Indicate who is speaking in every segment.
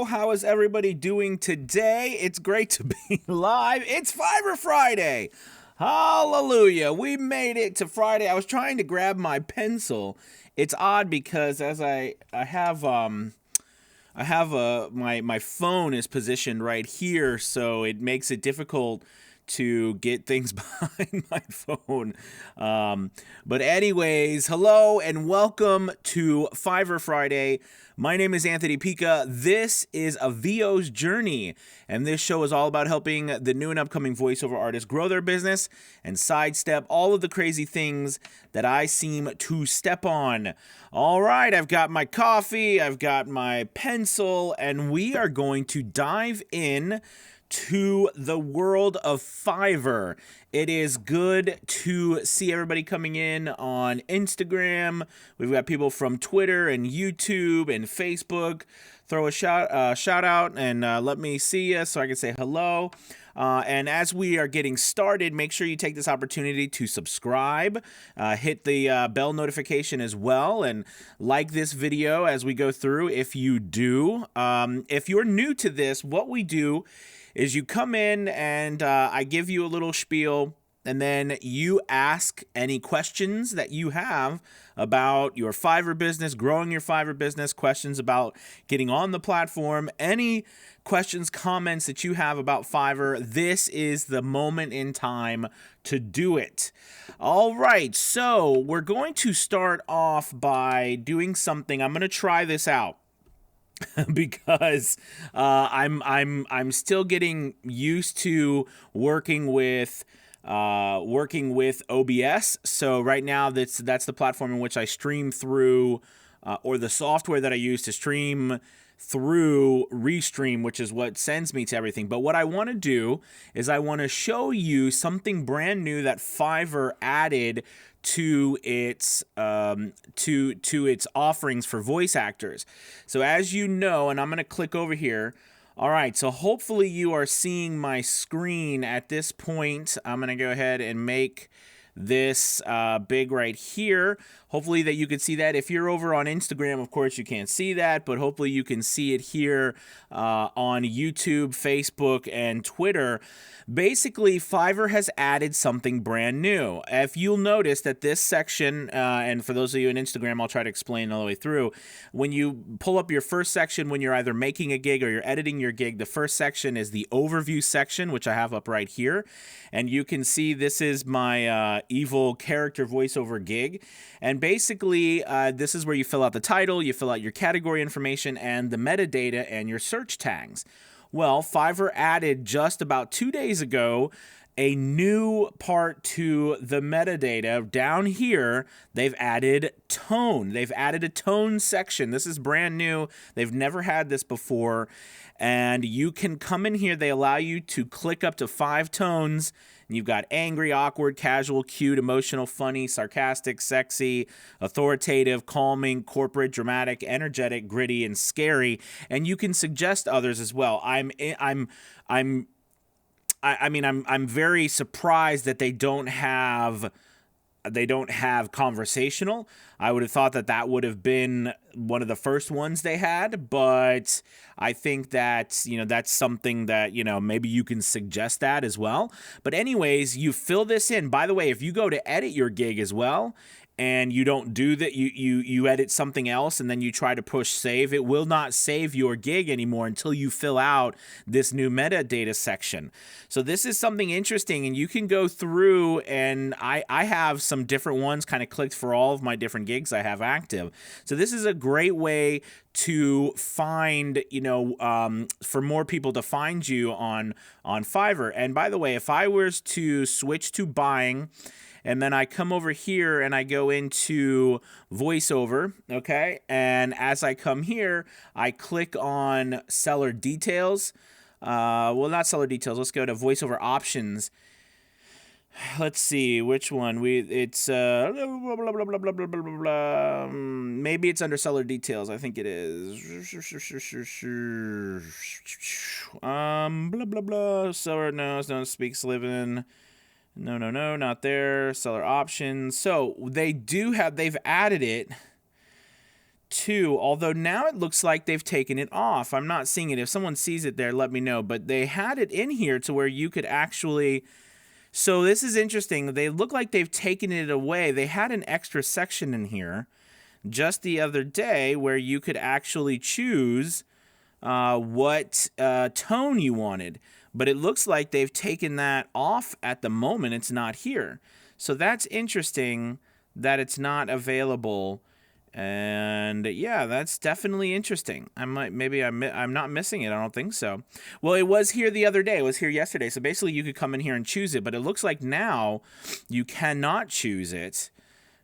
Speaker 1: hello. How is everybody doing today? It's great to be live. It's Fiverr Friday. Hallelujah. We made it to Friday. I was trying to grab my pencil. It's odd because as I have my phone is positioned right here, so it makes it difficult to get things behind my phone. But anyways, hello and welcome to Fiverr Friday. My name is Anthony Pica. This is a VO's journey, and this show is all about helping the new and upcoming voiceover artists grow their business and sidestep all of the crazy things that I seem to step on. All right, I've got my coffee, I've got my pencil, and we are going to dive in to the world of Fiverr. It is good to see everybody coming in on Instagram. We've got people from Twitter and YouTube and Facebook. Throw a shout out and let me see you so I can say hello. And as we are getting started, make sure you take this opportunity to subscribe, hit the bell notification as well, and like this video as we go through if you do. If you're new to this, what we do is you come in and I give you a little spiel, and then you ask any questions that you have about your Fiverr business, growing your Fiverr business, questions about getting on the platform, any questions, comments that you have about Fiverr. This is the moment in time to do it. All right, so we're going to start off by doing something. I'm going to try this out. Because I'm still getting used to working with OBS. So right now that's the platform in which I stream through, or the software that I use to stream through Restream, which is what sends me to everything. But what I want to do is I want to show you something brand new that Fiverr added to its its offerings for voice actors. So as you know, and I'm going to click over here. All right, so hopefully you are seeing my screen at this point. I'm going to go ahead and make this big right here. Hopefully that you can see that. If you're over on Instagram, of course you can't see that, but hopefully you can see it here on YouTube, Facebook, and Twitter. Basically, Fiverr has added something brand new. If you'll notice that this section, and for those of you on Instagram, I'll try to explain all the way through. When you pull up your first section, when you're either making a gig or you're editing your gig, the first section is the overview section, which I have up right here. And you can see this is my evil character voiceover gig. And basically, this is where you fill out the title, you fill out your category information, and the metadata and your search tags. Well, Fiverr added just about 2 days ago a new part to the metadata. Down here, they've added tone. They've added a tone section. This is brand new. They've never had this before. And you can come in here. They allow you to click up to 5 tones. You've got angry, awkward, casual, cute, emotional, funny, sarcastic, sexy, authoritative, calming, corporate, dramatic, energetic, gritty, and scary. And you can suggest others as well. I'm very surprised that they don't have conversational. I would have thought that would have been one of the first ones they had, but I think that, that's something that, maybe you can suggest that as well. But anyways, you fill this in. By the way, if you go to edit your gig as well, and you don't do that, you edit something else and then you try to push save, it will not save your gig anymore until you fill out this new metadata section. So this is something interesting, and you can go through, and I have some different ones kind of clicked for all of my different gigs I have active. So this is a great way to find, for more people to find you on Fiverr. And by the way, if I was to switch to buying, and then I come over here and I go into Voiceover, okay? And as I come here, I click on Seller Details. Well, not Seller Details. Let's go to Voiceover Options. Let's see which one. It's blah, blah, blah, blah, blah, blah, blah, blah. Maybe it's under Seller Details. I think it is. Blah blah blah. Seller knows, no speaks living. No, not there. Seller options. So they've added it too, although now it looks like they've taken it off. I'm not seeing it. If someone sees it there, let me know. But they had it in here to where you could actually... So this is interesting. They look like they've taken it away. They had an extra section in here just the other day where you could actually choose what tone you wanted. But it looks like they've taken that off at the moment. It's not here. So that's interesting that it's not available. And yeah, that's definitely interesting. I'm not missing it. I don't think so. Well, it was here the other day. It was here yesterday. So basically you could come in here and choose it, but it looks like now you cannot choose it.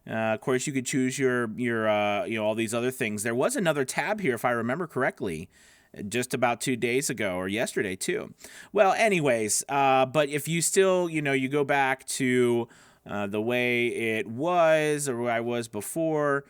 Speaker 1: Of course, you could choose your all these other things. There was another tab here, if I remember correctly, just about 2 days ago, or yesterday too. Well, anyways, but if you still, you go back to the way it was, or where I was before,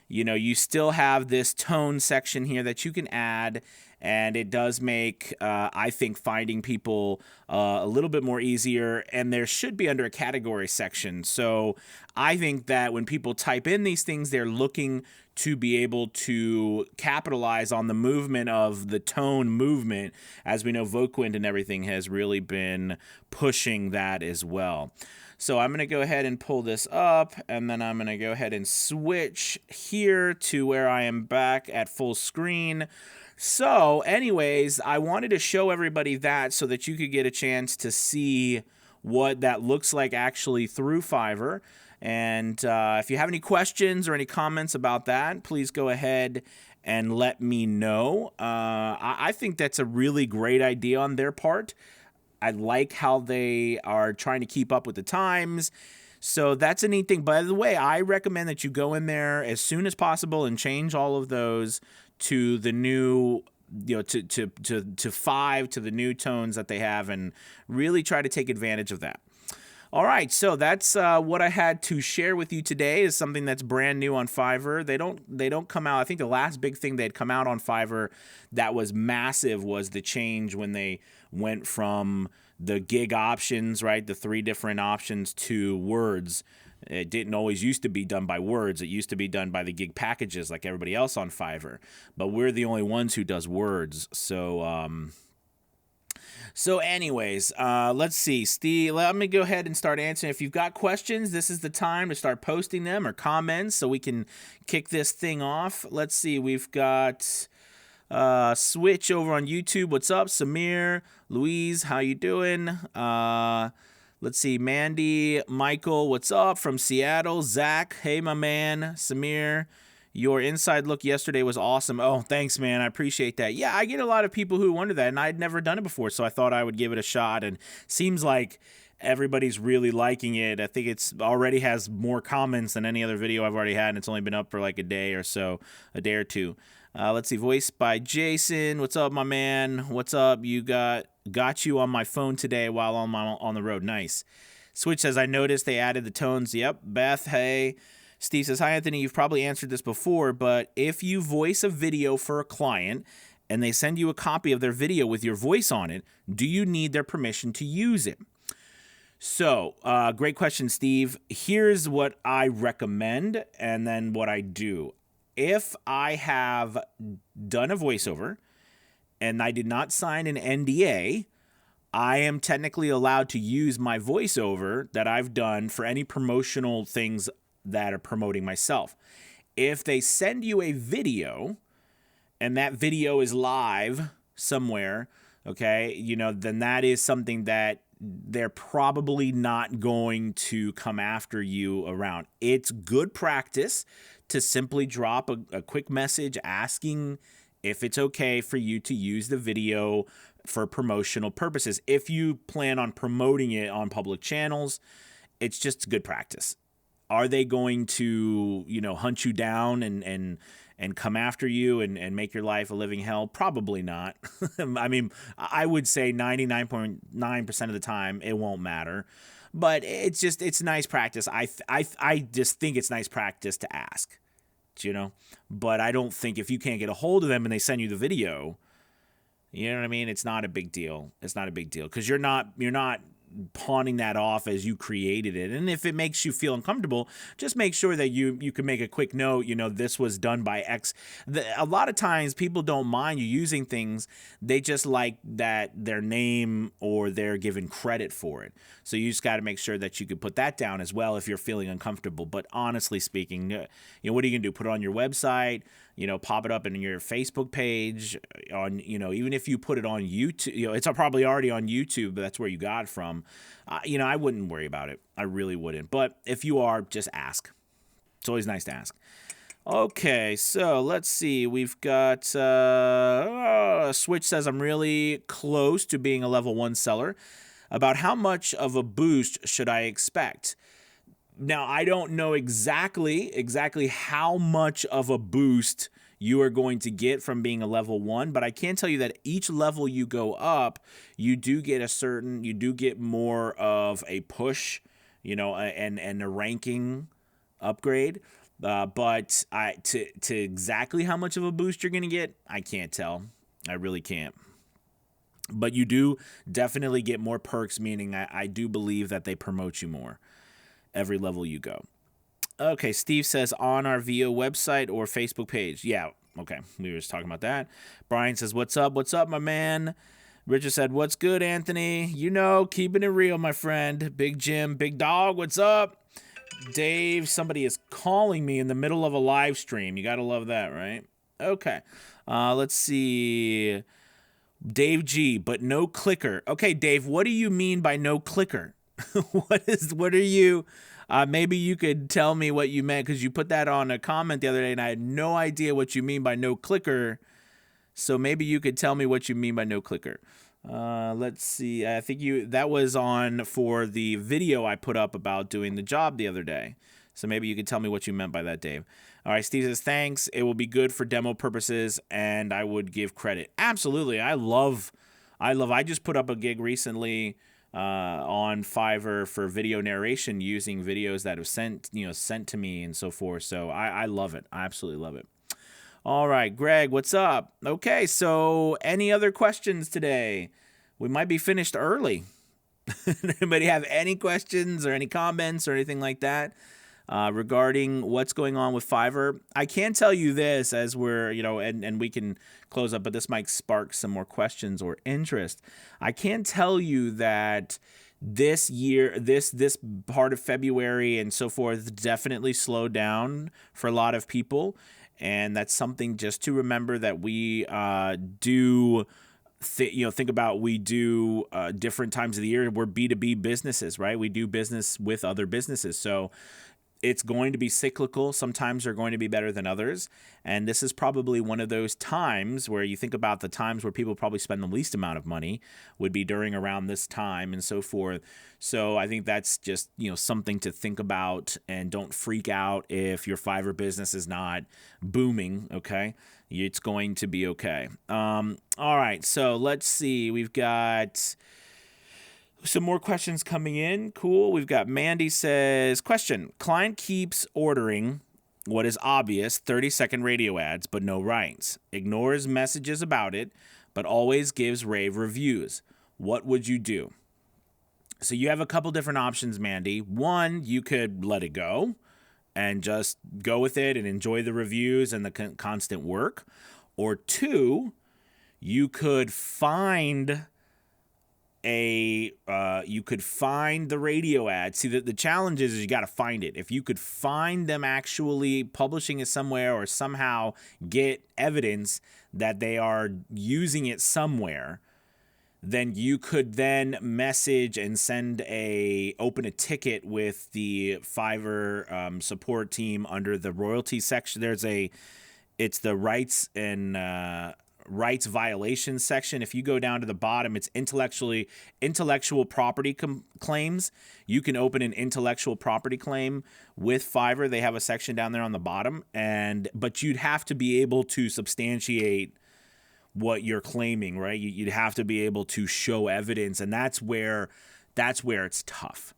Speaker 1: you still have this tone section here that you can add, and it does make, I think, finding people a little bit more easier, and there should be under a category section. So I think that when people type in these things, they're looking to be able to capitalize on the movement of the tone movement. As we know, Voquent and everything has really been pushing that as well. So I'm going to go ahead and pull this up, and then I'm going to go ahead and switch here to where I am back at full screen. So anyways, I wanted to show everybody that so that you could get a chance to see what that looks like actually through Fiverr. And if you have any questions or any comments about that, please go ahead and let me know. I think that's a really great idea on their part. I like how they are trying to keep up with the times. So that's a neat thing. By the way, I recommend that you go in there as soon as possible and change all of those to the new, to 5, to the new tones that they have, and really try to take advantage of that. All right, so that's what I had to share with you today. Is something that's brand new on Fiverr. They don't come out. I think the last big thing they'd come out on Fiverr that was massive was the change when they went from the gig options, right, the 3 different options, to words. It didn't always used to be done by words. It used to be done by the gig packages like everybody else on Fiverr. But we're the only ones who does words. So anyways, let's see. Steve, let me go ahead and start answering. If you've got questions, this is the time to start posting them, or comments, so we can kick this thing off. Let's see. We've got Switch over on YouTube. What's up? Samir, Louise, how you doing? Let's see. Mandy, Michael, what's up? From Seattle. Zach, hey, my man. Samir, your inside look yesterday was awesome. Oh, thanks, man. I appreciate that. Yeah, I get a lot of people who wonder that, and I'd never done it before, so I thought I would give it a shot, and seems like everybody's really liking it. I think it's already has more comments than any other video I've already had, and it's only been up for like a day or two. Let's see. Voice by Jason. What's up, my man? What's up? You got you on my phone today while on the road. Nice. Switch says, I noticed they added the tones. Yep. Beth, hey. Steve says, hi, Anthony. You've probably answered this before, but if you voice a video for a client and they send you a copy of their video with your voice on it, do you need their permission to use it? So, great question, Steve. Here's what I recommend, and then what I do. If I have done a voiceover and I did not sign an NDA, I am technically allowed to use my voiceover that I've done for any promotional things that are promoting myself. If they send you a video and that video is live somewhere, okay, then that is something that they're probably not going to come after you around. It's good practice to simply drop a quick message asking if it's okay for you to use the video for promotional purposes. If you plan on promoting it on public channels, it's just good practice. Are they going to, hunt you down and come after you and make your life a living hell? Probably not. I mean, I would say 99.9% of the time it won't matter. But it's nice practice. I just think it's nice practice to ask, But I don't think if you can't get a hold of them and they send you the video, you know what I mean? It's not a big deal. It's not a big deal because you're not pawning that off as you created it. And if it makes you feel uncomfortable, just make sure that you can make a quick note, this was done by X. A lot of times people don't mind you using things. They just like that their name or they're given credit for it. So you just got to make sure that you could put that down as well if you're feeling uncomfortable. But honestly speaking, what are you going to do? Put it on your website, pop it up in your Facebook page on, even if you put it on YouTube, it's probably already on YouTube, but that's where you got it from. I wouldn't worry about it. I really wouldn't. But if you are, just ask. It's always nice to ask. Okay, so let's see. We've got Switch says I'm really close to being a level 1 seller. About how much of a boost should I expect? Now, I don't know exactly how much of a boost you are going to get from being a level 1, but I can tell you that each level you go up, you do get more of a push, and a ranking upgrade. But to exactly how much of a boost you're going to get, I can't tell. I really can't. But you do definitely get more perks, meaning I do believe that they promote you more every level you go. Okay, Steve says on our VO website or Facebook page. Yeah, okay, we were just talking about that. Brian says, what's up? What's up, my man? Richard said, what's good, Anthony? Keeping it real, my friend. Big Jim, big dog, what's up? Dave, somebody is calling me in the middle of a live stream. You got to love that, right? Okay, let's see. Dave G, but no clicker. Okay, Dave, what do you mean by no clicker? What are you... maybe you could tell me what you meant, because you put that on a comment the other day and I had no idea what you mean by no clicker. So maybe you could tell me what you mean by no clicker. Let's see. I think that was on for the video I put up about doing the job the other day. So maybe you could tell me what you meant by that, Dave. All right, Steve says, thanks. It will be good for demo purposes, and I would give credit. Absolutely. I just put up a gig recently on Fiverr for video narration using videos that have sent to me and so forth. So I love it. I absolutely love it. All right, Greg, what's up? Okay, so any other questions today? We might be finished early. Anybody have any questions or any comments or anything like that regarding what's going on with Fiverr? I can tell you this as we're, and we can close up, but this might spark some more questions or interest. I can tell you that this year, this part of February and so forth definitely slowed down for a lot of people. And that's something just to remember that we do think about. We do different times of the year. We're B2B businesses, right? We do business with other businesses. So it's going to be cyclical. Sometimes they're going to be better than others. And this is probably one of those times where you think about the times where people probably spend the least amount of money would be during around this time and so forth. So I think that's just, something to think about, and don't freak out if your Fiverr business is not booming. Okay. It's going to be okay. All right. So let's see. We've got some more questions coming in. Cool. We've got Mandy says, question, client keeps ordering what is obvious 30-second radio ads, but no rights. Ignores messages about it, but always gives rave reviews. What would you do? So you have a couple different options, Mandy. One, you could let it go and just go with it and enjoy the reviews and the constant work. Or two, you could find the radio ad. See, the challenge is you got to find it. If you could find them actually publishing it somewhere, or somehow get evidence that they are using it somewhere, then you could then message and open a ticket with the Fiverr support team under the royalty section. It's the rights and rights violation section. If you go down to the bottom, it's intellectual property claims. You can open an intellectual property claim with Fiverr. They have a section down there on the bottom, but you'd have to be able to substantiate what you're claiming, right? You'd have to be able to show evidence, and that's where it's tough.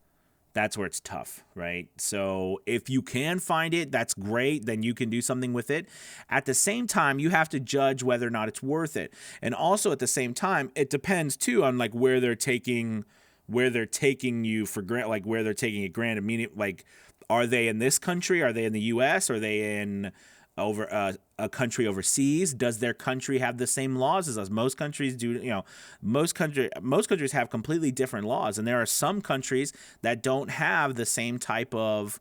Speaker 1: That's where it's tough, right? So if you can find it, that's great. Then you can do something with it. At the same time, you have to judge whether or not it's worth it. And also at the same time, it depends too on like where they're taking where they're taking you for granted, like where they're taking it granted, meaning like, are they in this country? Are they in the U.S.? Are they in over a country overseas? Does their country have the same laws as us? Most countries do. Most countries have completely different laws, and there are some countries that don't have the same type of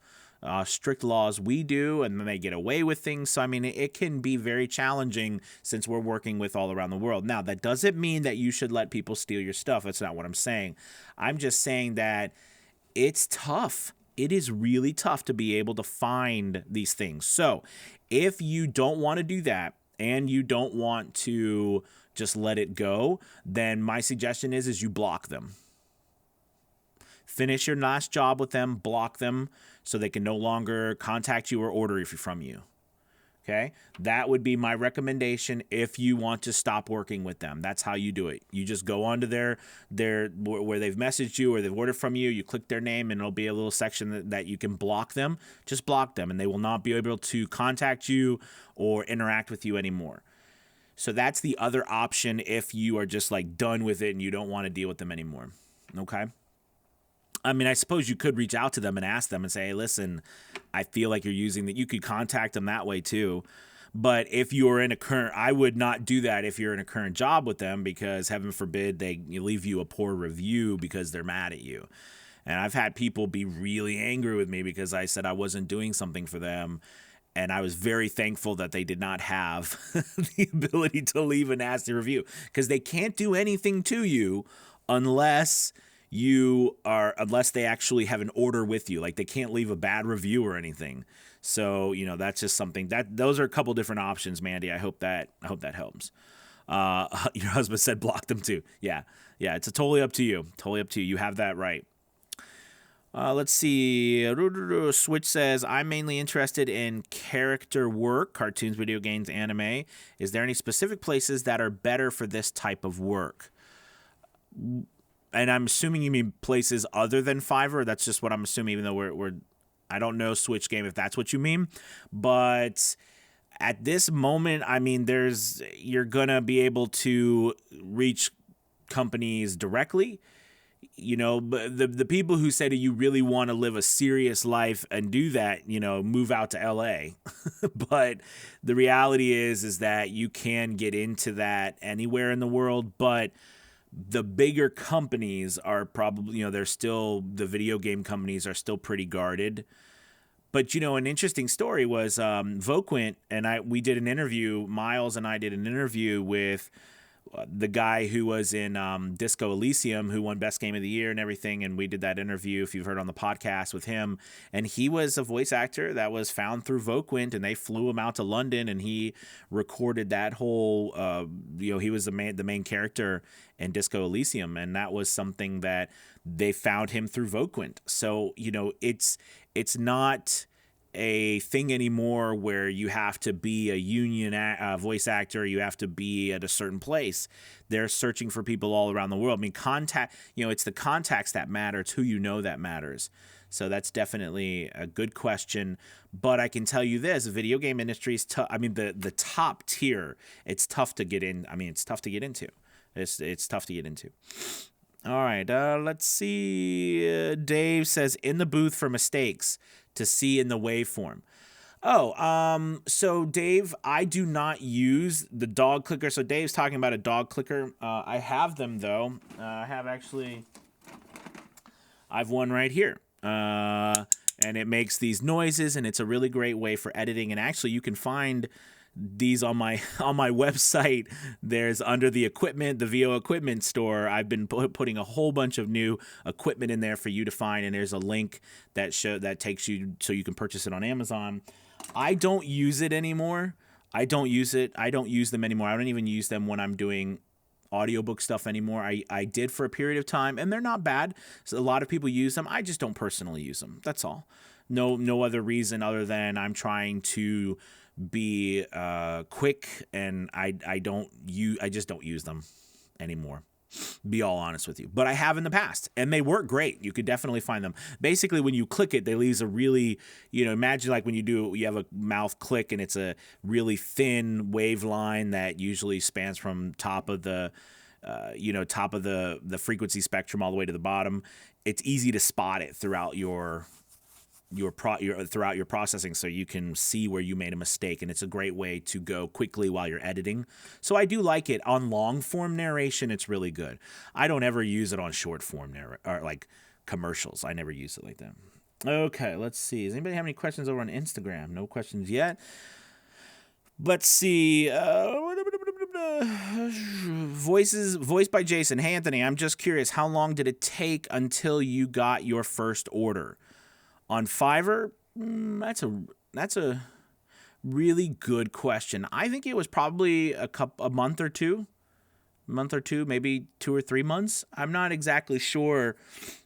Speaker 1: strict laws we do, and then they get away with things. So, I mean, it can be very challenging since we're working with all around the world. Now, that doesn't mean that you should let people steal your stuff. That's not what I'm saying. I'm just saying that it's tough. It is really tough to be able to find these things. So, if you don't want to do that and you don't want to just let it go, then my suggestion is you block them. Finish your last job with them, block them so they can no longer contact you or order from you. Okay? That would be my recommendation if you want to stop working with them. That's how you do it. You just go onto their where they've messaged you or they've ordered from you, you click their name, and it'll be a little section that you can block them. Just block them, and they will not be able to contact you or interact with you anymore. So that's the other option if you are just like done with it and you don't want to deal with them anymore. Okay? I mean, I suppose you could reach out to them and ask them and say, hey, listen, I feel like you're using that. You could contact them that way too. But if you're in I would not do that if you're in a current job with them, because heaven forbid they leave you a poor review because they're mad at you. And I've had people be really angry with me because I said I wasn't doing something for them. And I was very thankful that they did not have the ability to leave a nasty review, because they can't do anything to you unless they actually have an order with you. Like, they can't leave a bad review or anything. So, that's just something those are a couple different options, Mandy. I hope that helps. Your husband said block them too. Yeah. It's totally up to you. You have that right. Let's see. Switch says, I'm mainly interested in character work, cartoons, video games, anime. Is there any specific places that are better for this type of work? And I'm assuming you mean places other than Fiverr. That's just what I'm assuming, even though I don't know, Switch Game, if that's what you mean. But at this moment, I mean, you're going to be able to reach companies directly. But the people who say that you really want to live a serious life and do that, move out to LA. But the reality is that you can get into that anywhere in the world, but the bigger companies are probably, the video game companies are still pretty guarded. But, an interesting story was Voquent and we did an interview, Miles and I did an interview with the guy who was in Disco Elysium, who won Best Game of the Year and everything, and we did that interview, if you've heard on the podcast, with him. And he was a voice actor that was found through Voquent, and they flew him out to London, and he recorded that whole, he was the main character in Disco Elysium, and that was something that they found him through Voquent. So, it's not a thing anymore where you have to be a union voice actor, you have to be at a certain place. They're searching for people all around the world. I mean, it's the contacts that matter. It's who you know that matters. So that's definitely a good question. But I can tell you this, video game industry is tough. I mean, the top tier, it's tough to get in. I mean, it's tough to get into. It's tough to get into. All right, let's see. Dave says, in the booth for mistakes to see in the waveform. So Dave, I do not use the dog clicker. So Dave's talking about a dog clicker. I have them though. I have one right here. And it makes these noises, and it's a really great way for editing. And actually, you can find these on my website. There's under the equipment, the VO equipment store. I've been putting a whole bunch of new equipment in there for you to find, and there's a link that takes you so you can purchase it on Amazon. I don't use it anymore. I don't use them anymore. I don't even use them when I'm doing audiobook stuff anymore. I did for a period of time, and they're not bad. So a lot of people use them. I just don't personally use them. That's all. No other reason other than I'm trying to be quick, and I just don't use them anymore, be all honest with you. But I have in the past, and they work great. You could definitely find them. Basically, when you click it, they leave a really, imagine like when you have a mouth click, and it's a really thin wave line that usually spans from top of the top of the frequency spectrum all the way to the bottom. It's easy to spot it throughout your throughout your processing, so you can see where you made a mistake, and it's a great way to go quickly while you're editing. So I do like it on long form narration. It's really good. I don't ever use it on short form or like commercials. I never use it like that. Okay, let's see. Does anybody have any questions over on Instagram? No questions yet. Let's see. Voiced by Jason. Hey, Anthony, I'm just curious. How long did it take until you got your first order? On Fiverr? That's a really good question. I think it was probably a month or two, maybe 2 or 3 months. I'm not exactly sure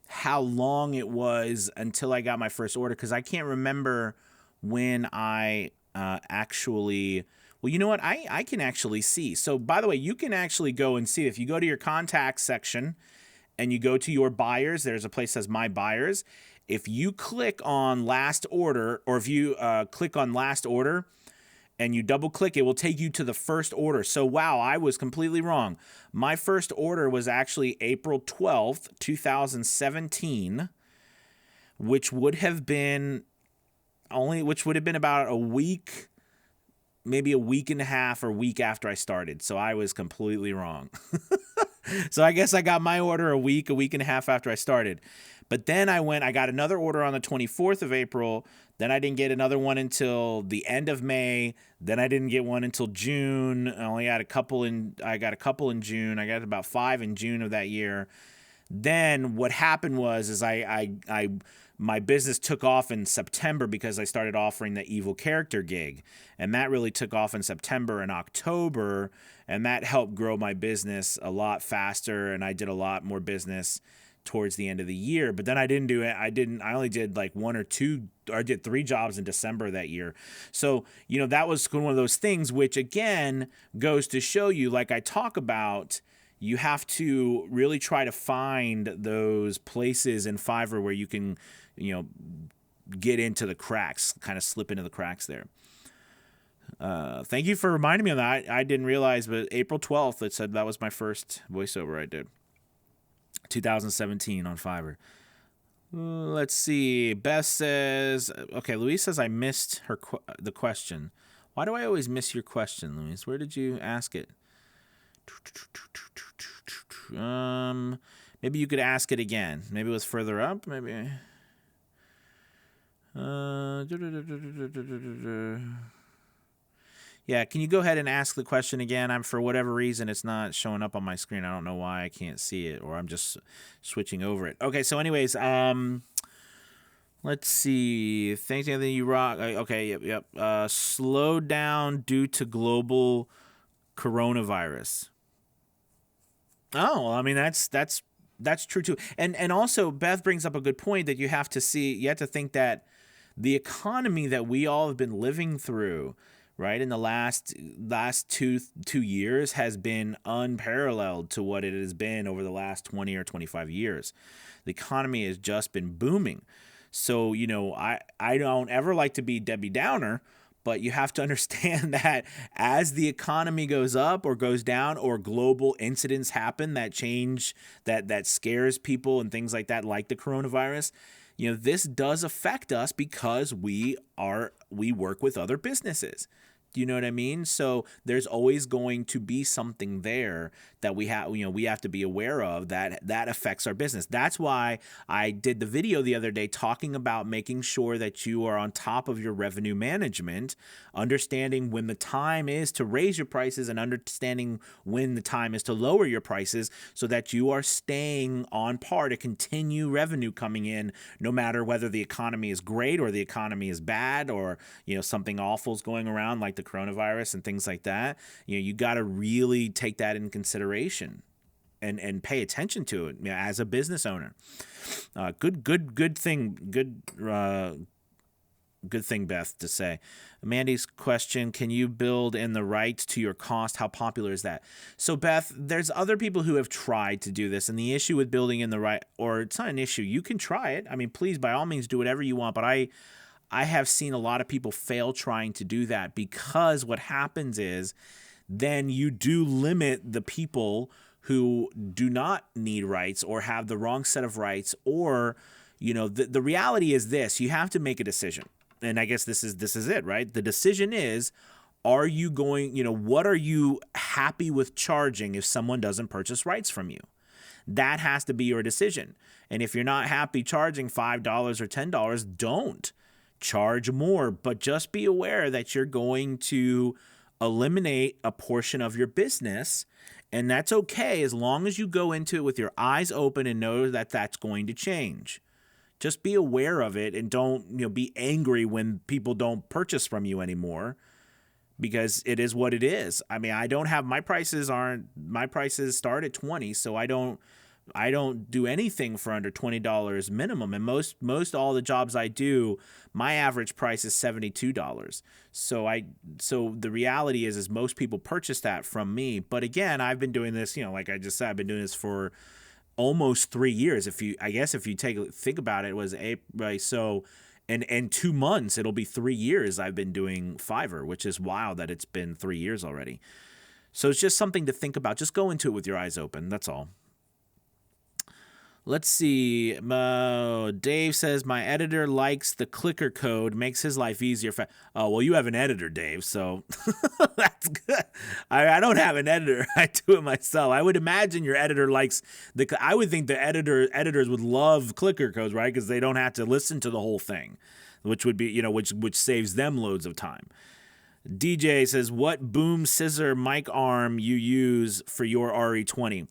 Speaker 1: how long it was until I got my first order, because I can't remember when I actually... Well, you know what? I can actually see. So, by the way, you can actually go and see. If you go to your contacts section and you go to your buyers, there's a place that says My Buyers. If you click on last order, or if you click on last order and you double click, it will take you to the first order. So, wow, I was completely wrong. My first order was actually April 12th, 2017, which would have been about a week, maybe a week and a half or week after I started. So I was completely wrong. So I guess I got my order a week and a half after I started. But then I got another order on the 24th of April. Then I didn't get another one until the end of May. Then I didn't get one until June. I got a couple in June. I got about 5 in June of that year. Then what happened was my business took off in September because I started offering the evil character gig, and that really took off in September and October, and that helped grow my business a lot faster, and I did a lot more business towards the end of the year. But then I didn't do it. I only did like 1 or 2, or I did 3 jobs in December that year. So, that was one of those things, which again goes to show you, like I talk about, you have to really try to find those places in Fiverr where you can, get into the cracks, kind of slip into the cracks there. Thank you for reminding me of that. I didn't realize, but April 12th, it said that was my first voiceover I did. 2017 on Fiverr. Let's see. Beth says, okay, Louise says I missed the question. Why do I always miss your question, Louise? Where did you ask it? Maybe you could ask it again. Maybe it was further up. Maybe. Yeah, can you go ahead and ask the question again? For whatever reason, it's not showing up on my screen. I don't know why I can't see it, or I'm just switching over it. Okay, so anyways, let's see. Thanks, Anthony. You rock. Okay, yep. Slowed down due to global coronavirus. Oh, well, I mean, that's true too. And also, Beth brings up a good point that you have to think that the economy that we all have been living through, right, in the last two years has been unparalleled to what it has been over the last 20 or 25 years. The economy has just been booming. So, I don't ever like to be Debbie Downer, but you have to understand that as the economy goes up or goes down, or global incidents happen that change, that scares people and things like that, like the coronavirus, this does affect us because we work with other businesses. Do you know what I mean? So there's always going to be something there that we have to be aware of that affects our business. That's why I did the video the other day talking about making sure that you are on top of your revenue management, understanding when the time is to raise your prices and understanding when the time is to lower your prices, so that you are staying on par to continue revenue coming in, no matter whether the economy is great or the economy is bad, or something awful is going around like the coronavirus and things like that. You got to really take that in consideration and pay attention to it as a business owner. Good thing, Beth, to say. Mandy's question: can you build in the rights to your cost? How popular is that? So, Beth, there's other people who have tried to do this, and the issue with building in the right, or it's not an issue. You can try it. I mean, please, by all means, do whatever you want. But I have seen a lot of people fail trying to do that, because what happens is then you do limit the people who do not need rights or have the wrong set of rights, or, the reality is this: you have to make a decision. And I guess this is it, right? The decision is, are you going, what are you happy with charging if someone doesn't purchase rights from you? That has to be your decision. And if you're not happy charging $5 or $10, don't charge more. But just be aware that you're going to eliminate a portion of your business. And that's okay as long as you go into it with your eyes open and know that that's going to change. Just be aware of it and don't, be angry when people don't purchase from you anymore, because it is what it is. I mean, my prices start at 20, so I don't do anything for under $20 minimum. And most all the jobs I do, my average price is $72. So the reality is most people purchase that from me. But again, I've been doing this, like I just said, I've been doing this for almost 3 years. If you think about it, was April. So in 2 months, it'll be 3 years I've been doing Fiverr, which is wild that it's been 3 years already. So it's just something to think about. Just go into it with your eyes open. That's all. Let's see. Dave says, my editor likes the clicker code, makes his life easier. Oh, well, you have an editor, Dave, so that's good. I don't have an editor. I do it myself. I would imagine your editor likes I would think the editors would love clicker codes, right? Because they don't have to listen to the whole thing, which would be, which saves them loads of time. DJ says, what boom scissor mic arm you use for your RE20?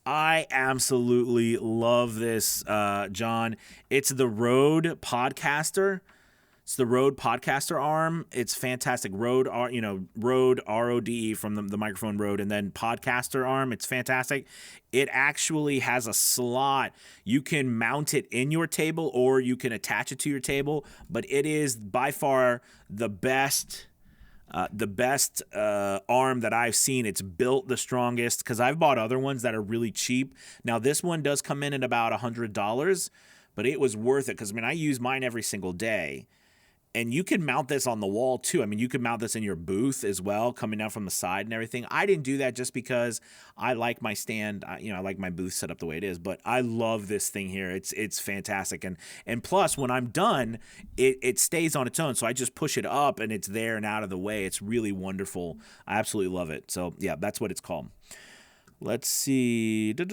Speaker 1: I absolutely love this, John. It's the Rode Podcaster. It's the Rode Podcaster arm. It's fantastic. Rode, Rode, R-O-D-E from the microphone Rode, and then Podcaster arm. It's fantastic. It actually has a slot. You can mount it in your table or you can attach it to your table, but it is by far the best arm that I've seen. It's built the strongest, because I've bought other ones that are really cheap. Now this one does come in at about $100, but it was worth it, because I use mine every single day. And you can mount this on the wall too. You could mount this in your booth as well, coming down from the side and everything. I didn't do that just because I like my stand. I like my booth set up the way it is. But I love this thing here. It's fantastic. And plus, when I'm done, it stays on its own. So I just push it up and it's there and out of the way. It's really wonderful. I absolutely love it. So yeah, that's what it's called. Let's see. Dave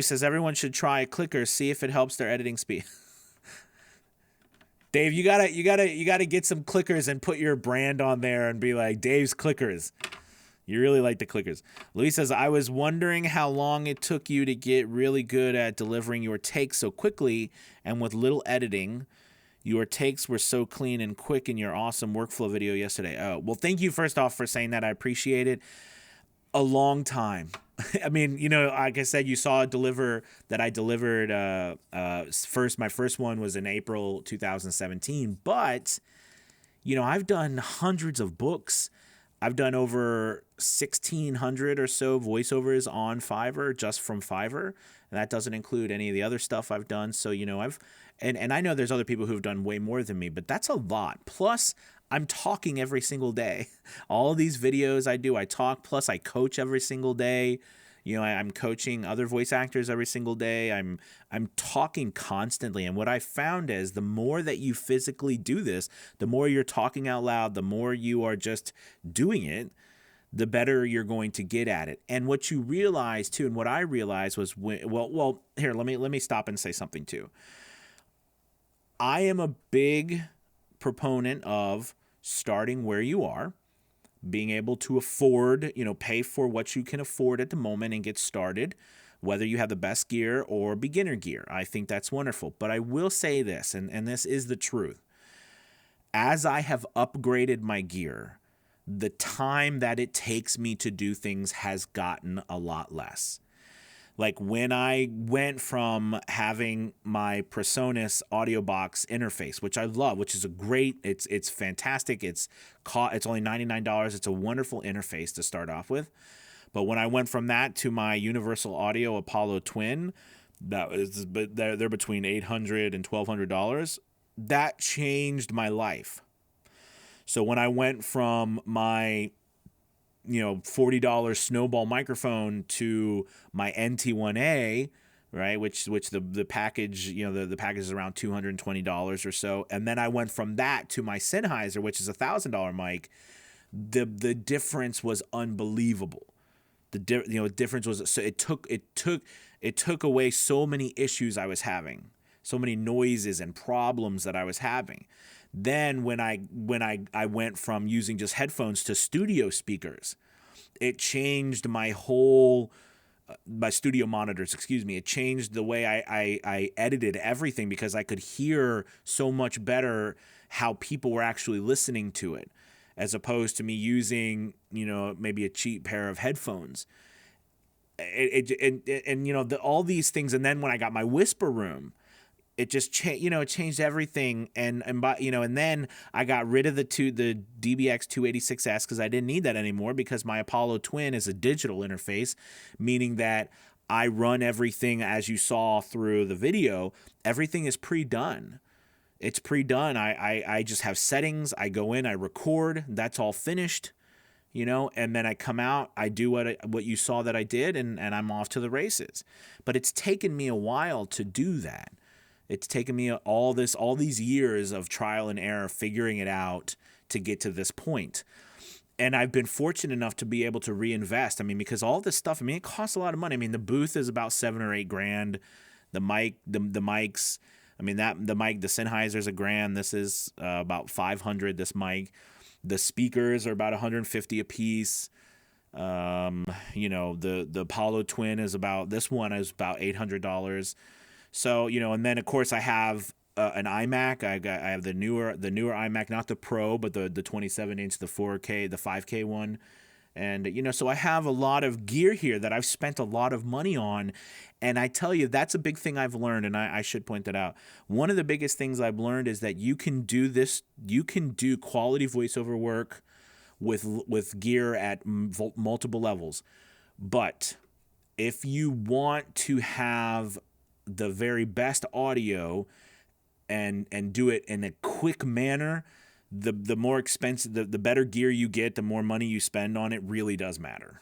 Speaker 1: says everyone should try a clicker. See if it helps their editing speed. Dave, you gotta get some clickers and put your brand on there and be like, Dave's Clickers. You really like the clickers. Luis says, I was wondering how long it took you to get really good at delivering your takes so quickly and with little editing. Your takes were so clean and quick in your awesome workflow video yesterday. Oh, well, thank you first off for saying that. I appreciate it. A long time. Like I said, you saw that I delivered my first one was in April 2017, but I've done hundreds of books. I've done over 1,600 or so voiceovers on Fiverr, just from Fiverr, and that doesn't include any of the other stuff I've done. So and I know there's other people who've done way more than me, but that's a lot. Plus, I'm talking every single day. All these videos I talk, plus I coach every single day. I'm coaching other voice actors every single day. I'm talking constantly. And what I found is the more that you physically do this, the more you're talking out loud, the more you are just doing it, the better you're going to get at it. And what you realize too, and what I realized was here, let me stop and say something too. I am a big proponent of starting where you are, being able to afford, pay for what you can afford at the moment and get started, whether you have the best gear or beginner gear. I think that's wonderful. But I will say this, and this is the truth. As I have upgraded my gear, the time that it takes me to do things has gotten a lot less. Like when I went from having my PreSonus audio box interface, which I love, which is it's fantastic. It's only $99. It's a wonderful interface to start off with. But when I went from that to my Universal Audio Apollo Twin, they're between $800 and $1,200. That changed my life. So when I went from my $40 snowball microphone to my NT1A, right? Which the package, the package is around $220 or so. And then I went from that to my Sennheiser, which is $1,000 mic. The difference was unbelievable. The difference was, so it took away so many issues I was having, so many noises and problems that I was having. Then when I went from using just headphones to studio speakers, it changed my whole my studio monitors, excuse me. It changed the way I edited everything, because I could hear so much better how people were actually listening to it, as opposed to me using, maybe a cheap pair of headphones. All these things. And then when I got my whisper room, it just it changed everything. And then I got rid of the DBX 286S, because I didn't need that anymore, because my Apollo Twin is a digital interface, meaning that I run everything, as you saw through the video, everything is pre-done. It's pre-done. I just have settings. I go in, I record. That's all finished, and then I come out. I do what you saw that I did, and I'm off to the races. But it's taken me a while to do that. It's taken me all these years of trial and error, figuring it out to get to this point. And I've been fortunate enough to be able to reinvest. Because all this stuff, it costs a lot of money. The booth is about $7,000 or $8,000. The mic, the mics, the mic, the Sennheiser's $1,000. This is about $500. This mic, the speakers are about $150 a piece. The Apollo Twin is this one is about $800. So, and then of course I have an iMac. I have the newer iMac, not the Pro, but the 27-inch, the 4K, the 5K one. And, so I have a lot of gear here that I've spent a lot of money on. And I tell you, that's a big thing I've learned, and I should point that out. One of the biggest things I've learned is that you can do this. You can do quality voiceover work with gear at multiple levels. But if you want to have the very best audio and do it in a quick manner, the more expensive, the better gear you get, the more money you spend on it really does matter.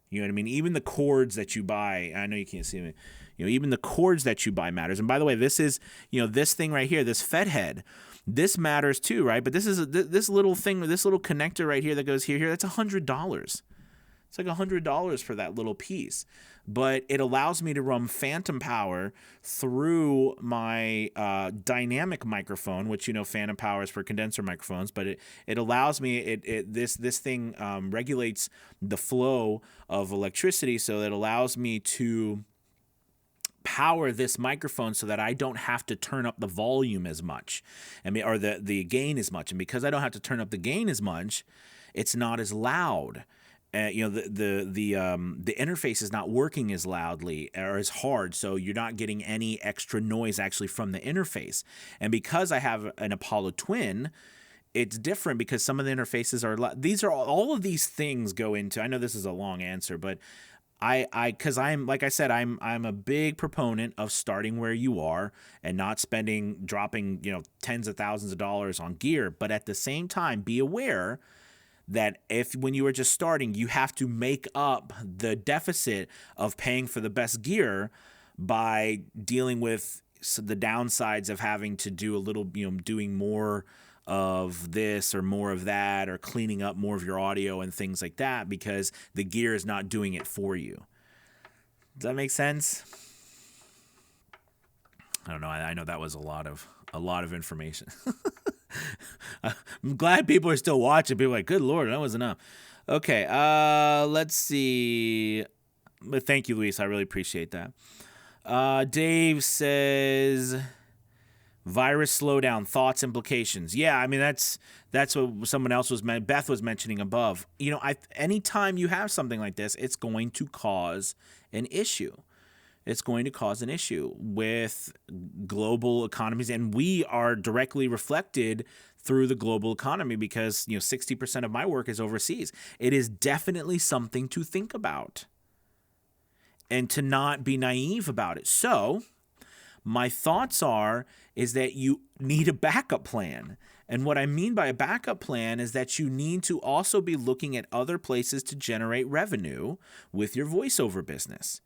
Speaker 1: You know what I mean? Even the cords that you buy, I know you can't see me, even the cords that you buy matters. And by the way, this is, this thing right here, this Fed head, this matters too, right? But this is this little thing, this little connector right here that goes here, that's $100. It's like $100 for that little piece. But it allows me to run phantom power through my dynamic microphone, which, phantom power is for condenser microphones. But it allows me, this thing regulates the flow of electricity, so it allows me to power this microphone so that I don't have to turn up the volume as much, or the gain as much. And because I don't have to turn up the gain as much, it's not as loud. The interface is not working as loudly or as hard, so you're not getting any extra noise actually from the interface. And because I have an Apollo Twin, it's different, because some of the interfaces are all of these things go into. I know this is a long answer, but because I'm, like I said, I'm a big proponent of starting where you are and not dropping tens of thousands of dollars on gear. But at the same time, be aware that when you are just starting, you have to make up the deficit of paying for the best gear by dealing with the downsides of having to do a little, doing more of this or more of that, or cleaning up more of your audio and things like that, because the gear is not doing it for you. Does that make sense? I don't know. I know that was a lot of information. I'm glad people are still watching. People are like, good Lord, that was enough. Okay, let's see. But thank you, Luis. I really appreciate that. Dave says, virus slowdown, thoughts, implications. Yeah, that's what someone else Beth was mentioning above. Anytime you have something like this, it's going to cause an issue. It's going to cause an issue with global economies, and we are directly reflected through the global economy, because 60% of my work is overseas. It is definitely something to think about and to not be naive about it. So my thoughts is that you need a backup plan. And what I mean by a backup plan is that you need to also be looking at other places to generate revenue with your voiceover business.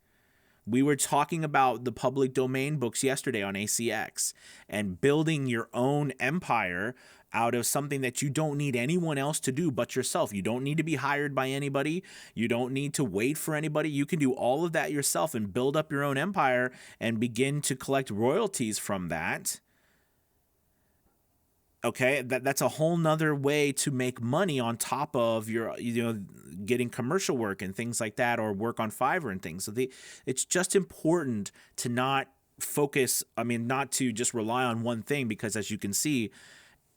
Speaker 1: We were talking about the public domain books yesterday on ACX and building your own empire out of something that you don't need anyone else to do but yourself. You don't need to be hired by anybody. You don't need to wait for anybody. You can do all of that yourself and build up your own empire and begin to collect royalties from that. Okay, that's a whole nother way to make money on top of your, getting commercial work and things like that, or work on Fiverr and things. So it's just important to not focus, not to just rely on one thing, because as you can see,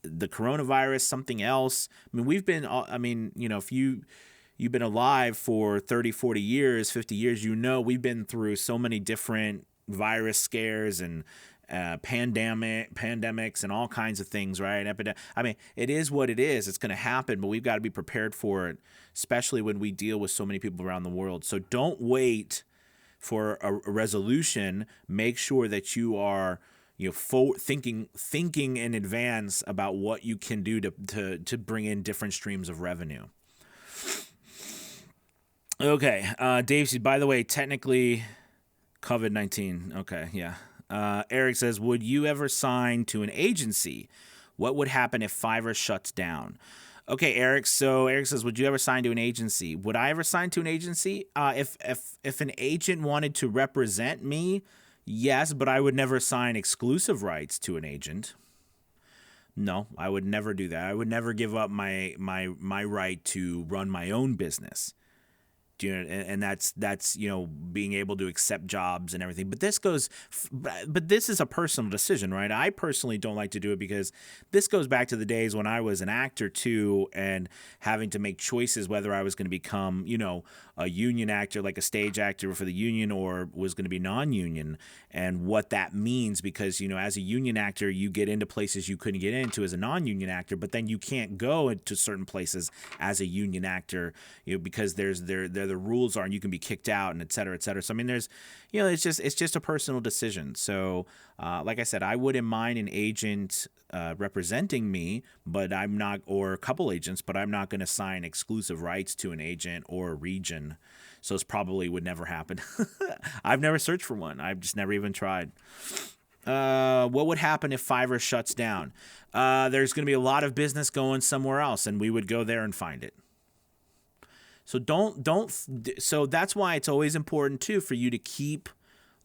Speaker 1: the coronavirus, something else. We've been, if you've been alive for 30, 40 years, 50 years, we've been through so many different virus scares and pandemics and all kinds of things, right? It is what it is. It's going to happen, but we've got to be prepared for it, especially when we deal with so many people around the world. So don't wait for a resolution. Make sure that you are, thinking in advance about what you can do to bring in different streams of revenue. Okay, Dave says, by the way, technically COVID-19. Okay, yeah. Eric says, would you ever sign to an agency? What would happen if Fiverr shuts down? Okay, Eric. So Eric says, would you ever sign to an agency? Would I ever sign to an agency? If an agent wanted to represent me, yes, but I would never sign exclusive rights to an agent. No, I would never do that. I would never give up my right to run my own business. And that's being able to accept jobs and everything. But this is a personal decision, right? I personally don't like to do it because this goes back to the days when I was an actor too, and having to make choices whether I was going to become, a union actor, like a stage actor for the union, or was going to be non-union, and what that means. Because, as a union actor, you get into places you couldn't get into as a non-union actor, but then you can't go into certain places as a union actor, because the rules are, and you can be kicked out, and et cetera, et cetera. So, there's, it's just a personal decision. So, like I said, I wouldn't mind an agent representing me, but I'm not, or a couple agents, but I'm not going to sign exclusive rights to an agent or a region. So it probably would never happen. I've never searched for one. I've just never even tried. What would happen if Fiverr shuts down? There's going to be a lot of business going somewhere else, and we would go there and find it. So so that's why it's always important too for you to keep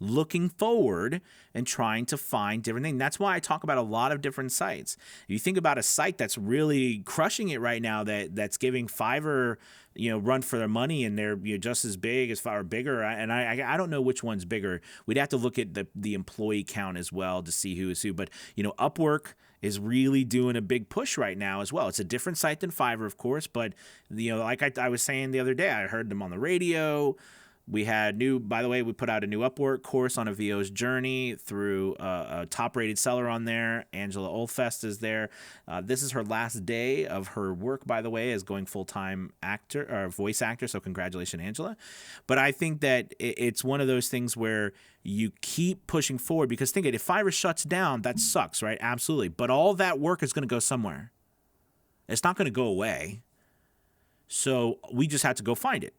Speaker 1: looking forward and trying to find different things. That's why I talk about a lot of different sites. If you think about a site that's really crushing it right now, that's giving Fiverr, run for their money, and they're just as big as Fiverr, bigger. And I don't know which one's bigger. We'd have to look at the employee count as well to see who is who. But Upwork is really doing a big push right now as well. It's a different site than Fiverr, of course, but like I was saying the other day, I heard them on the radio. We by the way, we put out a new Upwork course on a VO's journey through a top-rated seller on there. Angela Olfest is there. This is her last day of her work, by the way, as going full-time actor or voice actor. So congratulations, Angela. But I think that it's one of those things where you keep pushing forward, because think it, if Fiverr shuts down, that sucks, right? Absolutely. But all that work is going to go somewhere. It's not going to go away. So we just have to go find it.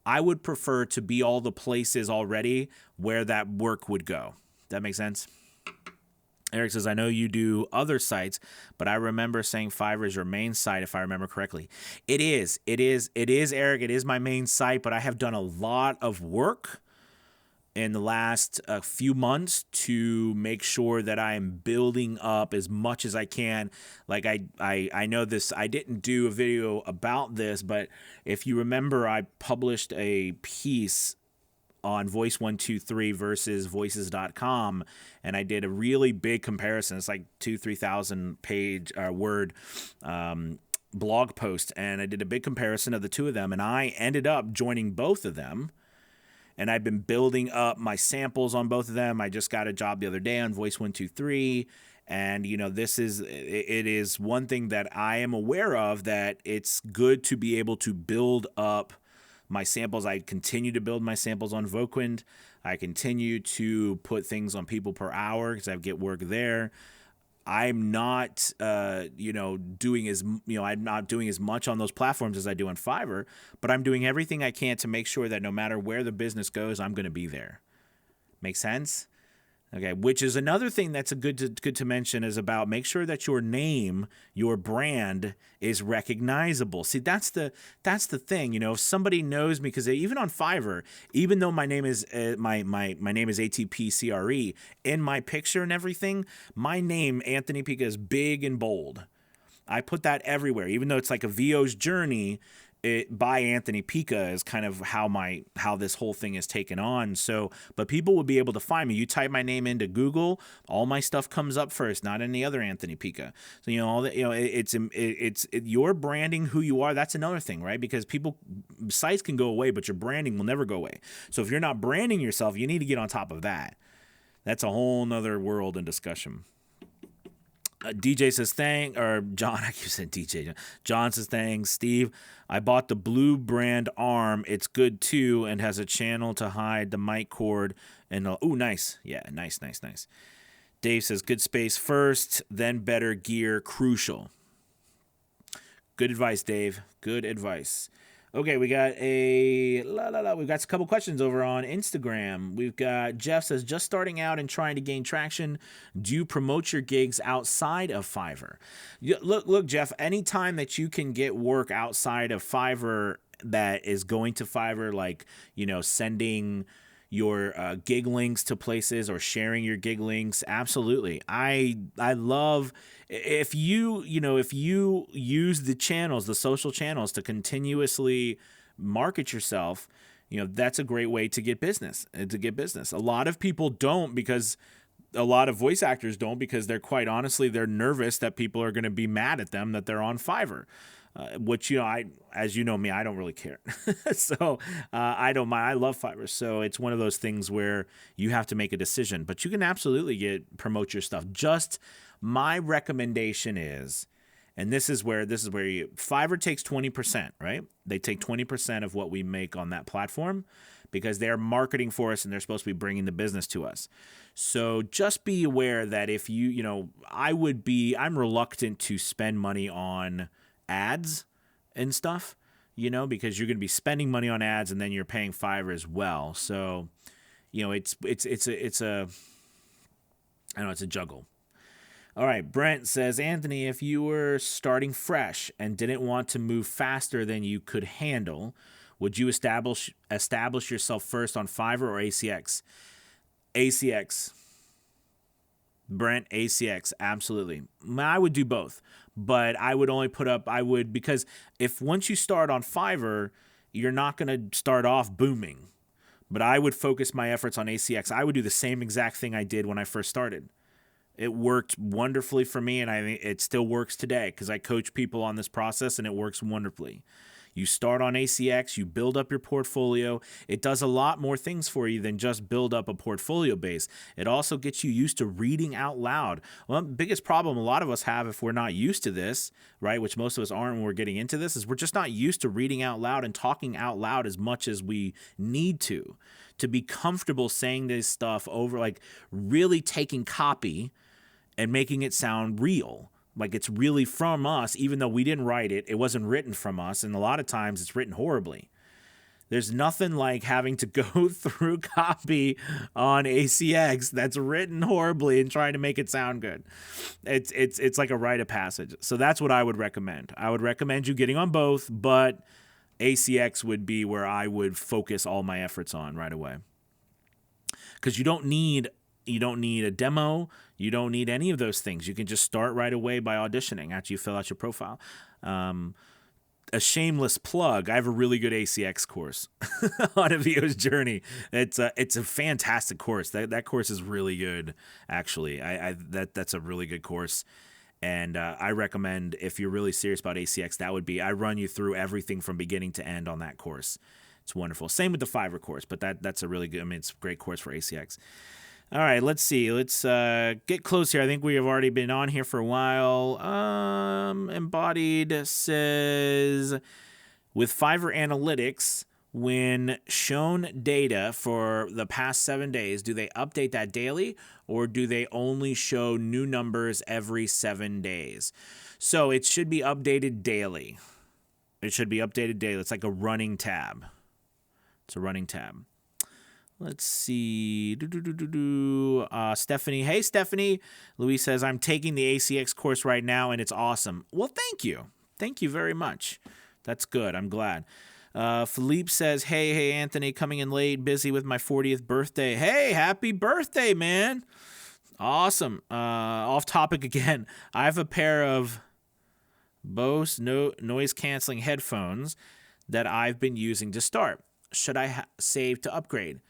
Speaker 1: I would prefer to be all the places already where that work would go. That makes sense? Eric says, I know you do other sites, but I remember saying Fiverr is your main site, if I remember correctly. It is, Eric. It is my main site, but I have done a lot of work in the last few months to make sure that I am building up as much as I can. Like I know this, I didn't do a video about this, but if you remember, I published a piece on Voice123 versus Voices.com, and I did a really big comparison. It's like 3,000 page word blog post, and I did a big comparison of the two of them, and I ended up joining both of them. And I've been building up my samples on both of them. I just got a job the other day on Voice123. And, it is one thing that I am aware of, that it's good to be able to build up my samples. I continue to build my samples on Voquind. I continue to put things on People Per Hour because I get work there. I'm not, I'm not doing as much on those platforms as I do on Fiverr, but I'm doing everything I can to make sure that no matter where the business goes, I'm going to be there. Make sense? Okay, which is another thing that's good to mention is about make sure that your name, your brand is recognizable. See, that's the thing. If somebody knows me, because even on Fiverr, even though my name is my name is ATPCRE, in my picture and everything, my name Anthony Pica is big and bold. I put that everywhere, even though it's like a VO's journey. By Anthony Pica is kind of how this whole thing is taken on. So, but people will be able to find me. You type my name into Google, all my stuff comes up first, not any other Anthony Pica. So all that it's your branding, who you are. That's another thing, right? Because sites can go away, but your branding will never go away. So if you're not branding yourself, you need to get on top of that. That's a whole nother world and discussion. DJ says John, I keep saying DJ. John says thanks. Steve, I bought the blue brand arm. It's good too and has a channel to hide the mic cord. And nice. Yeah, nice. Dave says good space first, then better gear, crucial. Good advice, Dave. Good advice. Okay, we got we've got a couple questions over on Instagram. We've got Jeff says, just starting out and trying to gain traction, do you promote your gigs outside of Fiverr? Look, Jeff, anytime that you can get work outside of Fiverr that is going to Fiverr, like, sending your gig links to places or sharing your gig links, absolutely. I love if you use the channels, the social channels, to continuously market yourself. That's a great way to get business. A lot of people don't, because a lot of voice actors don't, because they're they're nervous that people are going to be mad at them that they're on Fiverr. Which, as you know me, I don't really care. So I don't mind. I love Fiverr. So it's one of those things where you have to make a decision, but you can absolutely promote your stuff. Just my recommendation is, and this is where Fiverr takes 20%, right? They take 20% of what we make on that platform because they're marketing for us and they're supposed to be bringing the business to us. So just be aware that if I'm reluctant to spend money on ads and stuff, because you're going to be spending money on ads and then you're paying Fiverr as well. So, it's a juggle. All right. Brent says, Anthony, if you were starting fresh and didn't want to move faster than you could handle, would you establish yourself first on Fiverr or ACX? ACX. Brent, ACX, absolutely. I would do both, but I would only because if once you start on Fiverr, you're not going to start off booming. But I would focus my efforts on ACX. I would do the same exact thing I did when I first started. It worked wonderfully for me, and I think it still works today because I coach people on this process, and it works wonderfully. You start on ACX, you build up your portfolio. It does a lot more things for you than just build up a portfolio base. It also gets you used to reading out loud. Well, the biggest problem a lot of us have if we're not used to this, right, which most of us aren't when we're getting into this, is we're just not used to reading out loud and talking out loud as much as we need to be comfortable saying this stuff over, like really taking copy and making it sound real. Like it's really from us, even though we didn't write it. It wasn't written from us. And a lot of times it's written horribly. There's nothing like having to go through copy on ACX that's written horribly and trying to make it sound good. It's like a rite of passage. So that's what I would recommend. I would recommend you getting on both, but ACX would be where I would focus all my efforts on right away. Because you don't need a demo. You don't need any of those things. You can just start right away by auditioning after you fill out your profile. A shameless plug, I have a really good ACX course on a VO's journey. It's a fantastic course. That course is really good, actually. That's a really good course. And I recommend, if you're really serious about ACX, I run you through everything from beginning to end on that course. It's wonderful. Same with the Fiverr course, but that's a really good, it's a great course for ACX. All right, let's see. Let's get close here. I think we have already been on here for a while. Embodied says, with Fiverr Analytics, when shown data for the past 7 days, do they update that daily or do they only show new numbers every 7 days? So it should be updated daily. It should be updated daily. It's like a running tab. It's a running tab. Let's see. Stephanie. Hey, Stephanie. Louise says, I'm taking the ACX course right now, and it's awesome. Well, thank you. Thank you very much. That's good. I'm glad. Philippe says, hey, Anthony, coming in late, busy with my 40th birthday. Hey, happy birthday, man. Awesome. Off topic again. I have a pair of Bose noise-canceling headphones that I've been using to start. Should I save to upgrade?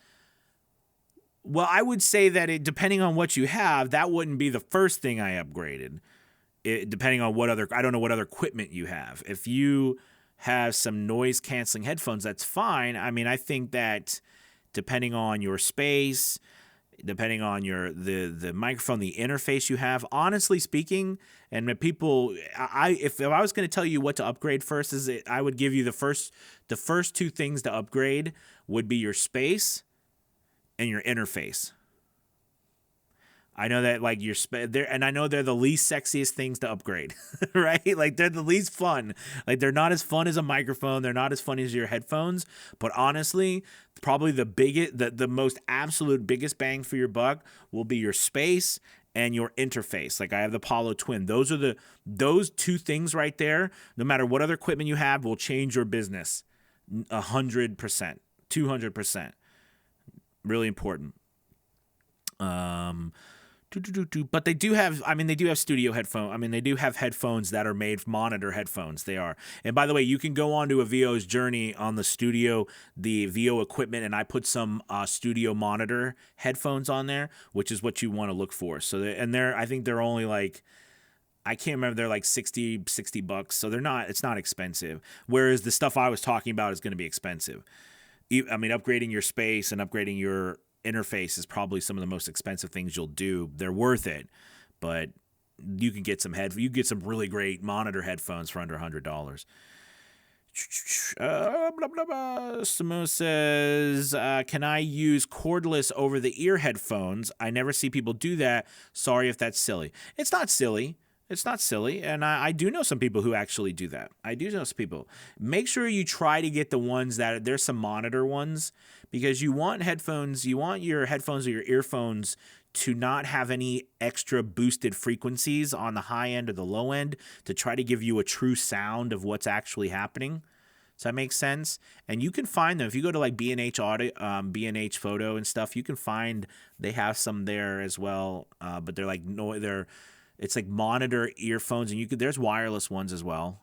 Speaker 1: Well, I would say that depending on what you have, that wouldn't be the first thing I upgraded. Depending on I don't know what other equipment you have. If you have some noise canceling headphones, that's fine. I mean, I think that depending on your space, depending on the microphone, the interface you have, honestly speaking, and people, if I was going to tell you what to upgrade first, I would give you the first two things to upgrade would be your space and your interface. I know that like and I know they're the least sexiest things to upgrade, right? Like they're the least fun. Like they're not as fun as a microphone. They're not as fun as your headphones. But honestly, probably the most absolute biggest bang for your buck will be your space and your interface. Like I have the Apollo Twin. Those two things right there, no matter what other equipment you have, will change your business 100%, 200%. Really important. But they do have studio headphones. They do have headphones that are made monitor headphones. They are. And by the way, you can go onto a VO's journey on the VO equipment, and I put some studio monitor headphones on there, which is what you want to look for. So I think they're only like, I can't remember, they're like $60. So it's not expensive. Whereas the stuff I was talking about is going to be expensive. Upgrading your space and upgrading your interface is probably some of the most expensive things you'll do. They're worth it, but you can get some really great monitor headphones for under $100. Blah, blah, blah. Simone says, can I use cordless over the ear headphones? I never see people do that. Sorry if that's silly. It's not silly. It's not silly, and I do know some people who actually do that. I do know some people. Make sure you try to get the ones there's some monitor ones, because you want your headphones or your earphones to not have any extra boosted frequencies on the high end or the low end to try to give you a true sound of what's actually happening. Does that make sense? And you can find them if you go to like B&H Audio, B&H Photo and stuff. You can find they have some there as well, but they're like it's like monitor earphones, and there's wireless ones as well.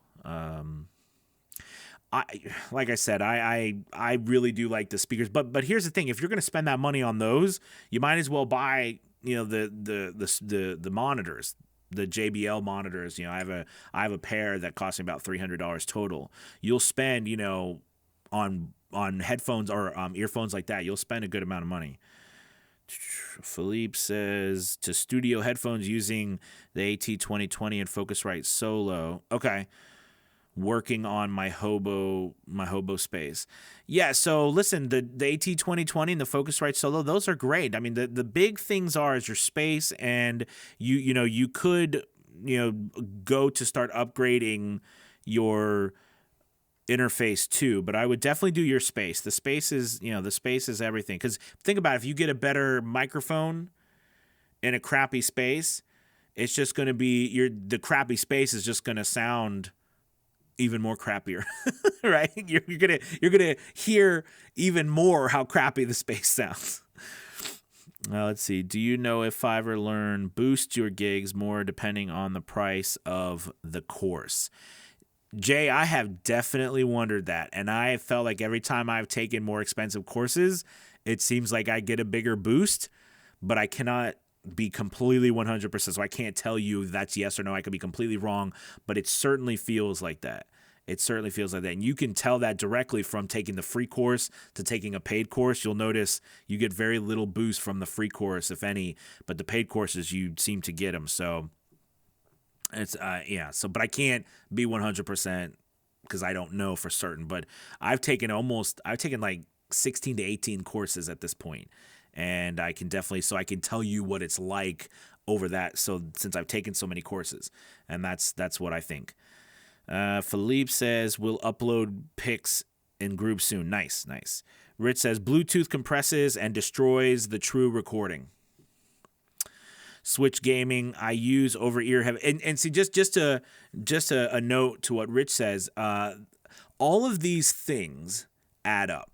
Speaker 1: Like I said, I really do like the speakers, but here's the thing: if you're going to spend that money on those, you might as well buy the monitors, the JBL monitors. I have a pair that cost me about $300 total. You'll spend on headphones or earphones like that, you'll spend a good amount of money. Philippe says to studio headphones using the AT2020 and Focusrite Solo. Okay. Working on my hobo space. Yeah, so listen, the AT2020 and the Focusrite Solo, those are great. The big things is your space, and you could go to start upgrading your interface too, but I would definitely do your space. The space is everything. Because think about it, if you get a better microphone in a crappy space, it's just going to be the crappy space is just going to sound even more crappier, right? You're gonna hear even more how crappy the space sounds. Let's see. Do you know if Fiverr Learn boosts your gigs more depending on the price of the course? Jay, I have definitely wondered that, and I felt like every time I've taken more expensive courses, it seems like I get a bigger boost, but I cannot be completely 100%, so I can't tell you that's yes or no. I could be completely wrong, but it certainly feels like that. It certainly feels like that, and you can tell that directly from taking the free course to taking a paid course. You'll notice you get very little boost from the free course, if any, but the paid courses, you seem to get them, so... It's but I can't be 100% because I don't know for certain, but I've taken like 16 to 18 courses at this point, and I can tell you what it's like over that. So since I've taken so many courses, and that's what I think. Philippe says we'll upload pics in groups soon. Nice. Rich says Bluetooth compresses and destroys the true recording. Switch gaming, I use over ear and see, just a note to what Rich says. All of these things add up.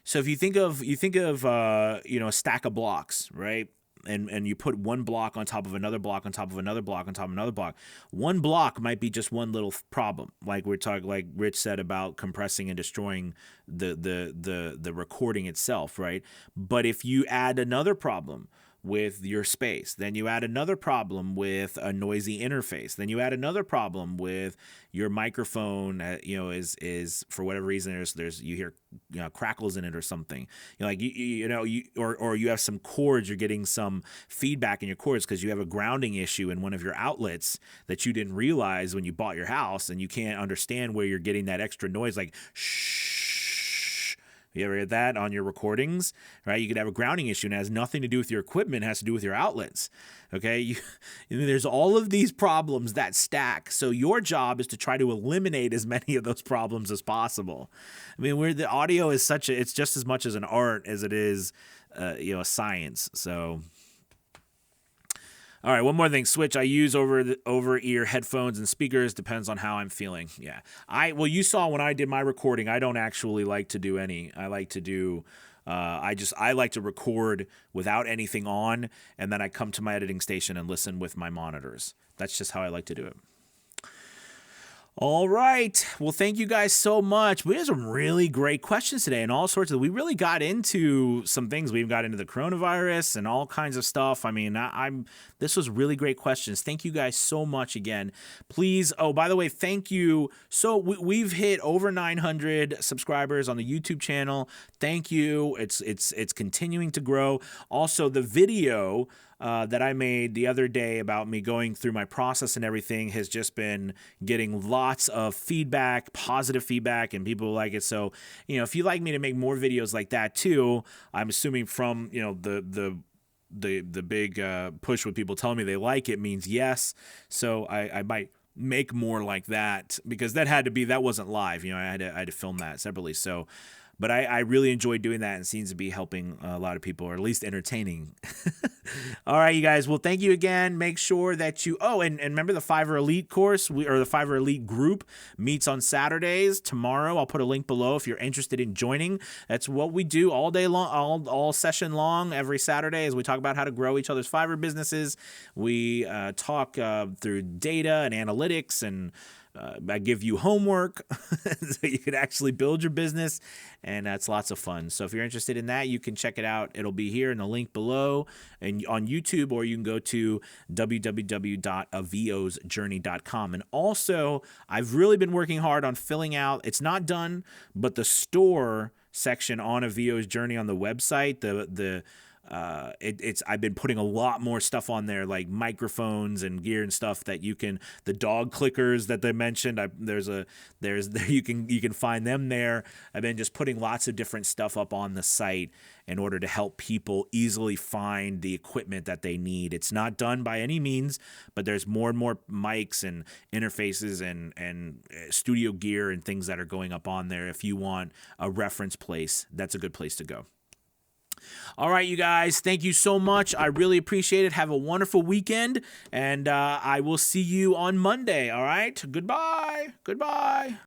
Speaker 1: So if you think of a stack of blocks, right? And you put one block on top of another block on top of another block on top of another block. One block might be just one little problem, like Rich said about compressing and destroying the recording itself, right? But if you add another problem with your space, then you add another problem with a noisy interface, then you add another problem with your microphone, is for whatever reason there's you hear crackles in it or something, or you have some cords, you're getting some feedback in your cords because you have a grounding issue in one of your outlets that you didn't realize when you bought your house, and you can't understand where you're getting that extra noise, like shh. You ever get that on your recordings, right? You could have a grounding issue, and it has nothing to do with your equipment. It has to do with your outlets, okay? There's all of these problems that stack. So your job is to try to eliminate as many of those problems as possible. I mean, where the audio is it's just as much as an art as it is, a science. So... All right, one more thing. Switch. I use over-ear headphones and speakers. Depends on how I'm feeling. Yeah. You saw when I did my recording, I don't actually like to do any. I like to do I like to record without anything on, and then I come to my editing station and listen with my monitors. That's just how I like to do it. All right. Well, thank you guys so much. We had some really great questions today, and all sorts of. We really got into some things. We got into the coronavirus and all kinds of stuff. I mean, this was really great questions. Thank you guys so much again. Please. Oh, by the way, thank you. So we've hit over 900 subscribers on the YouTube channel. Thank you. It's continuing to grow. Also, the video that I made the other day about me going through my process and everything has just been getting lots of feedback, positive feedback, and people like it. So, if you'd like me to make more videos like that too, I'm assuming from, the big push with people telling me they like it means yes. So I might make more like that, because that wasn't live. I had to film that separately. So, but I really enjoyed doing that, and it seems to be helping a lot of people, or at least entertaining. All right, you guys. Well, thank you again. Make sure that you... Oh, and remember the Fiverr Elite course, or the Fiverr Elite group meets on Saturdays. Tomorrow, I'll put a link below if you're interested in joining. That's what we do all day long, all session long, every Saturday, as we talk about how to grow each other's Fiverr businesses. We talk through data and analytics, and I give you homework so you can actually build your business, and that's lots of fun. So if you're interested in that, you can check it out. It'll be here in the link below and on YouTube, or you can go to www.aviosjourney.com. And also, I've really been working hard on filling out, it's not done, but the store section on Avio's Journey on the website, I've been putting a lot more stuff on there, like microphones and gear and stuff that you can, the dog clickers that they mentioned, you can find them there. I've been just putting lots of different stuff up on the site in order to help people easily find the equipment that they need. It's not done by any means, but there's more and more mics and interfaces and studio gear and things that are going up on there. If you want a reference place, that's a good place to go. All right, you guys, thank you so much. I really appreciate it. Have a wonderful weekend, and I will see you on Monday, all right? Goodbye.